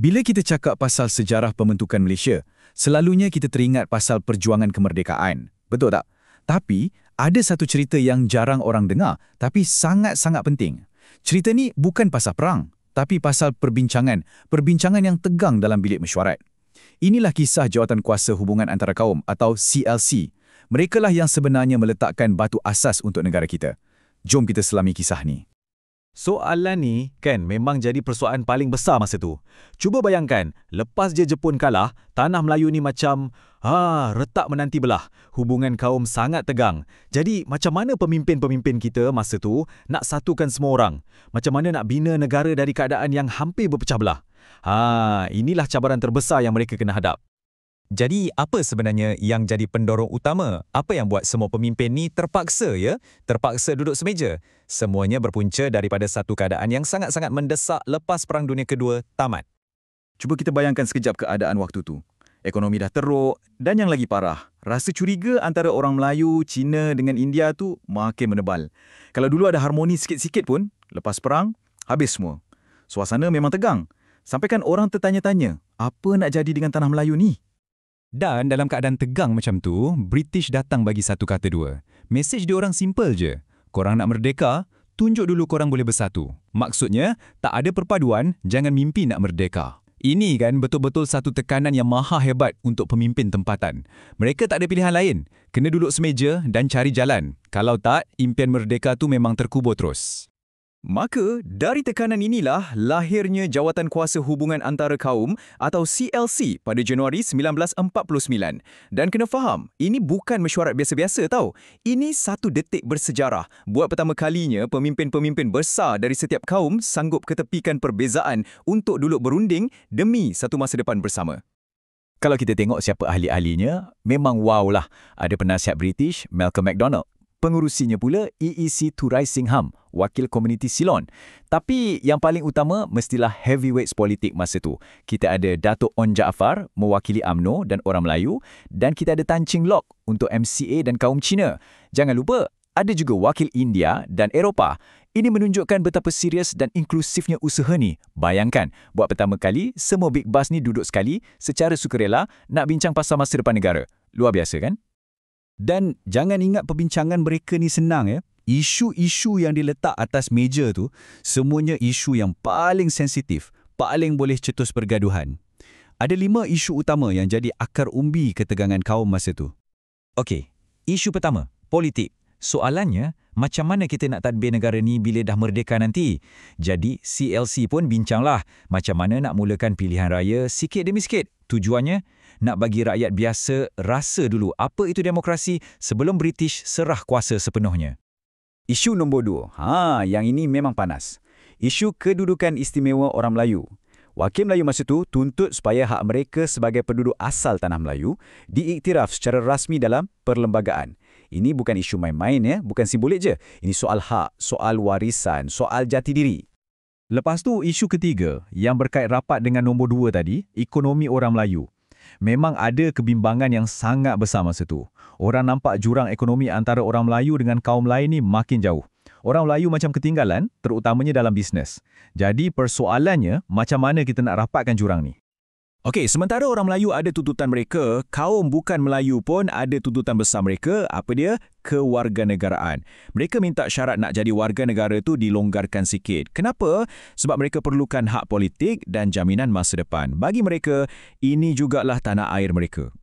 Bila kita cakap pasal sejarah pembentukan Malaysia, selalunya kita teringat pasal perjuangan kemerdekaan. Betul tak? Tapi, ada satu cerita yang jarang orang dengar, tapi sangat-sangat penting. Cerita ni bukan pasal perang, tapi pasal perbincangan yang tegang dalam bilik mesyuarat. Inilah kisah Jawatan Kuasa Hubungan Antara Kaum atau CLC. Merekalah yang sebenarnya meletakkan batu asas untuk negara kita. Jom kita selami kisah ni. Soalan ni kan memang jadi persoalan paling besar masa tu. Cuba bayangkan, lepas je Jepun kalah, tanah Melayu ni macam retak menanti belah. Hubungan kaum sangat tegang. Jadi macam mana pemimpin-pemimpin kita masa tu nak satukan semua orang? Macam mana nak bina negara dari keadaan yang hampir berpecah belah? Inilah cabaran terbesar yang mereka kena hadap. Jadi, apa sebenarnya yang jadi pendorong utama? Apa yang buat semua pemimpin ni terpaksa duduk semeja? Semuanya berpunca daripada satu keadaan yang sangat-sangat mendesak lepas Perang Dunia Kedua tamat. Cuba kita bayangkan sekejap keadaan waktu tu. Ekonomi dah teruk dan yang lagi parah, rasa curiga antara orang Melayu, Cina dengan India tu makin menebal. Kalau dulu ada harmoni sikit-sikit pun, lepas perang, habis semua. Suasana memang tegang. Sampai kan orang tertanya-tanya, apa nak jadi dengan tanah Melayu ni? Dan dalam keadaan tegang macam tu, British datang bagi satu kata dua. Mesej dia orang simple je. Korang nak merdeka, tunjuk dulu korang boleh bersatu. Maksudnya, tak ada perpaduan, jangan mimpi nak merdeka. Ini kan betul-betul satu tekanan yang maha hebat untuk pemimpin tempatan. Mereka tak ada pilihan lain. Kena duduk semeja dan cari jalan. Kalau tak, impian merdeka tu memang terkubur terus. Maka, dari tekanan inilah lahirnya Jawatan Kuasa Hubungan Antara Kaum atau CLC pada Januari 1949. Dan kena faham, ini bukan mesyuarat biasa-biasa tau. Ini satu detik bersejarah. Buat pertama kalinya, pemimpin-pemimpin besar dari setiap kaum sanggup ketepikan perbezaan untuk duduk berunding demi satu masa depan bersama. Kalau kita tengok siapa ahli-ahlinya, memang wow lah. Ada penasihat British, Malcolm MacDonald. Pengurusinya pula EEC Turai Singham, wakil komuniti Ceylon. Tapi yang paling utama mestilah heavyweights politik masa tu. Kita ada Datuk On Jaafar mewakili UMNO dan orang Melayu dan kita ada Tan Cheng Lock untuk MCA dan kaum Cina. Jangan lupa, ada juga wakil India dan Eropah. Ini menunjukkan betapa serius dan inklusifnya usaha ni. Bayangkan, buat pertama kali semua big boss ni duduk sekali secara sukarela nak bincang pasal masa depan negara. Luar biasa kan? Dan jangan ingat perbincangan mereka ni senang ya. Isu-isu yang diletak atas meja tu semuanya isu yang paling sensitif, paling boleh cetus pergaduhan. Ada 5 isu utama yang jadi akar umbi ketegangan kaum masa tu. Okey, isu pertama, politik. Soalannya, macam mana kita nak tadbir negara ni bila dah merdeka nanti? Jadi, CLC pun bincanglah macam mana nak mulakan pilihan raya sikit demi sikit. Tujuannya, nak bagi rakyat biasa rasa dulu apa itu demokrasi sebelum British serah kuasa sepenuhnya. Isu nombor 2. Yang ini memang panas. Isu kedudukan istimewa orang Melayu. Wakil Melayu masa tu tuntut supaya hak mereka sebagai penduduk asal tanah Melayu diiktiraf secara rasmi dalam perlembagaan. Ini bukan isu main-main ya, bukan simbolik je. Ini soal hak, soal warisan, soal jati diri. Lepas tu isu ketiga yang berkait rapat dengan nombor 2 tadi, ekonomi orang Melayu. Memang ada kebimbangan yang sangat besar masa tu. Orang nampak jurang ekonomi antara orang Melayu dengan kaum lain ni makin jauh. Orang Melayu macam ketinggalan, terutamanya dalam bisnes. Jadi persoalannya, macam mana kita nak rapatkan jurang ni? Okey, sementara orang Melayu ada tuntutan mereka, kaum bukan Melayu pun ada tuntutan besar mereka, apa dia? Kewarganegaraan. Mereka minta syarat nak jadi warga negara tu dilonggarkan sikit. Kenapa? Sebab mereka perlukan hak politik dan jaminan masa depan. Bagi mereka, ini jugalah tanah air mereka.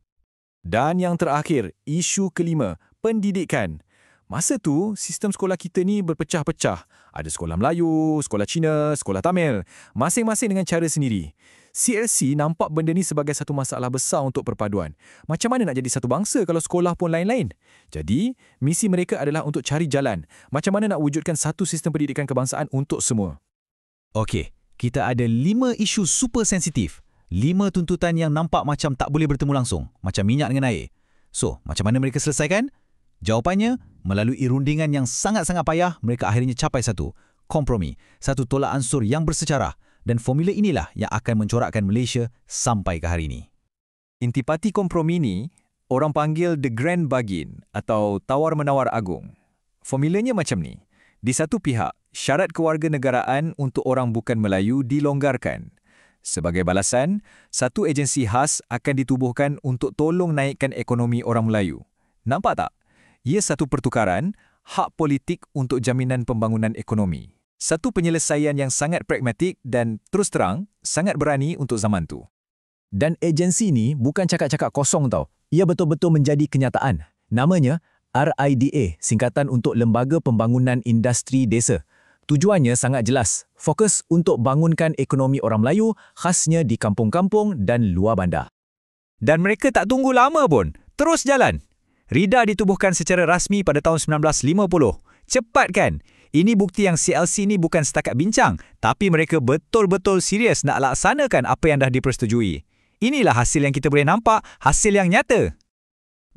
Dan yang terakhir, isu kelima, pendidikan. Masa tu, sistem sekolah kita ni berpecah-pecah. Ada sekolah Melayu, sekolah Cina, sekolah Tamil. Masing-masing dengan cara sendiri. CLC nampak benda ni sebagai satu masalah besar untuk perpaduan. Macam mana nak jadi satu bangsa kalau sekolah pun lain-lain? Jadi, misi mereka adalah untuk cari jalan. Macam mana nak wujudkan satu sistem pendidikan kebangsaan untuk semua? Okey, kita ada 5 isu super sensitif. 5 tuntutan yang nampak macam tak boleh bertemu langsung. Macam minyak dengan air. So, macam mana mereka selesaikan? Jawapannya, melalui rundingan yang sangat-sangat payah, mereka akhirnya capai satu kompromi, satu tolak ansur yang bersejarah. Dan formula inilah yang akan mencorakkan Malaysia sampai ke hari ini. Intipati kompromi ni, orang panggil The Grand Bargain atau tawar-menawar agung. Formulanya macam ni. Di satu pihak, syarat kewarganegaraan untuk orang bukan Melayu dilonggarkan. Sebagai balasan, satu agensi khas akan ditubuhkan untuk tolong naikkan ekonomi orang Melayu. Nampak tak? Ia satu pertukaran, hak politik untuk jaminan pembangunan ekonomi. Satu penyelesaian yang sangat pragmatik dan terus terang, sangat berani untuk zaman tu. Dan agensi ni bukan cakap-cakap kosong tau. Ia betul-betul menjadi kenyataan. Namanya RIDA, singkatan untuk Lembaga Pembangunan Industri Desa. Tujuannya sangat jelas, fokus untuk bangunkan ekonomi orang Melayu, khasnya di kampung-kampung dan luar bandar. Dan mereka tak tunggu lama pun, terus jalan. RIDA ditubuhkan secara rasmi pada tahun 1950. Cepat kan? Ini bukti yang CLC ni bukan setakat bincang, tapi mereka betul-betul serius nak laksanakan apa yang dah dipersetujui. Inilah hasil yang kita boleh nampak, hasil yang nyata.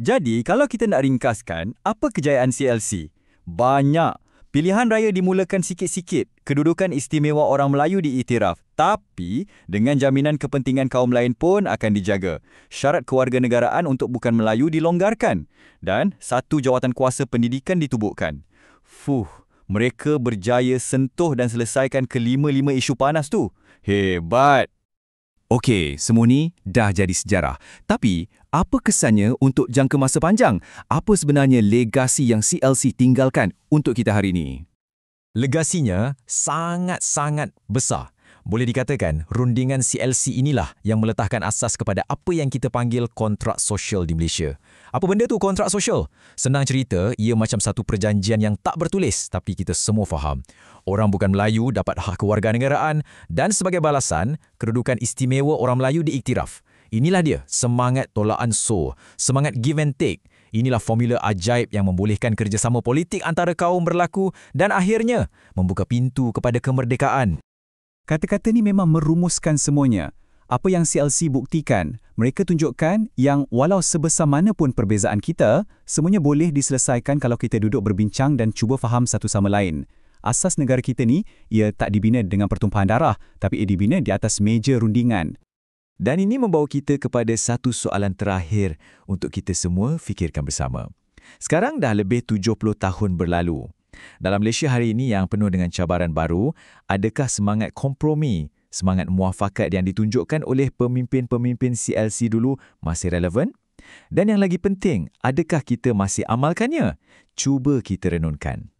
Jadi, kalau kita nak ringkaskan, apa kejayaan CLC? Banyak. Pilihan raya dimulakan sikit-sikit, kedudukan istimewa orang Melayu diiktiraf, tapi dengan jaminan kepentingan kaum lain pun akan dijaga. Syarat kewarganegaraan untuk bukan Melayu dilonggarkan dan satu jawatan kuasa pendidikan ditubuhkan. Mereka berjaya sentuh dan selesaikan kelima-lima isu panas tu. Hebat! Okey, semua ni dah jadi sejarah. Tapi, apa kesannya untuk jangka masa panjang? Apa sebenarnya legasi yang CLC tinggalkan untuk kita hari ini? Legasinya sangat-sangat besar. Boleh dikatakan, rundingan CLC inilah yang meletakkan asas kepada apa yang kita panggil kontrak sosial di Malaysia. Apa benda tu kontrak sosial? Senang cerita, ia macam satu perjanjian yang tak bertulis, tapi kita semua faham. Orang bukan Melayu dapat hak kewarganegaraan dan sebagai balasan, kedudukan istimewa orang Melayu diiktiraf. Inilah dia, semangat tolak ansur, semangat give and take. Inilah formula ajaib yang membolehkan kerjasama politik antara kaum berlaku dan akhirnya membuka pintu kepada kemerdekaan. Kata-kata ni memang merumuskan semuanya. Apa yang CLC buktikan, mereka tunjukkan yang walau sebesar mana pun perbezaan kita, semuanya boleh diselesaikan kalau kita duduk berbincang dan cuba faham satu sama lain. Asas negara kita ni, ia tak dibina dengan pertumpahan darah, tapi ia dibina di atas meja rundingan. Dan ini membawa kita kepada satu soalan terakhir untuk kita semua fikirkan bersama. Sekarang dah lebih 70 tahun berlalu. Dalam Malaysia hari ini yang penuh dengan cabaran baru, adakah semangat kompromi, semangat muafakat yang ditunjukkan oleh pemimpin-pemimpin CLC dulu masih relevan? Dan yang lagi penting, adakah kita masih amalkannya? Cuba kita renungkan.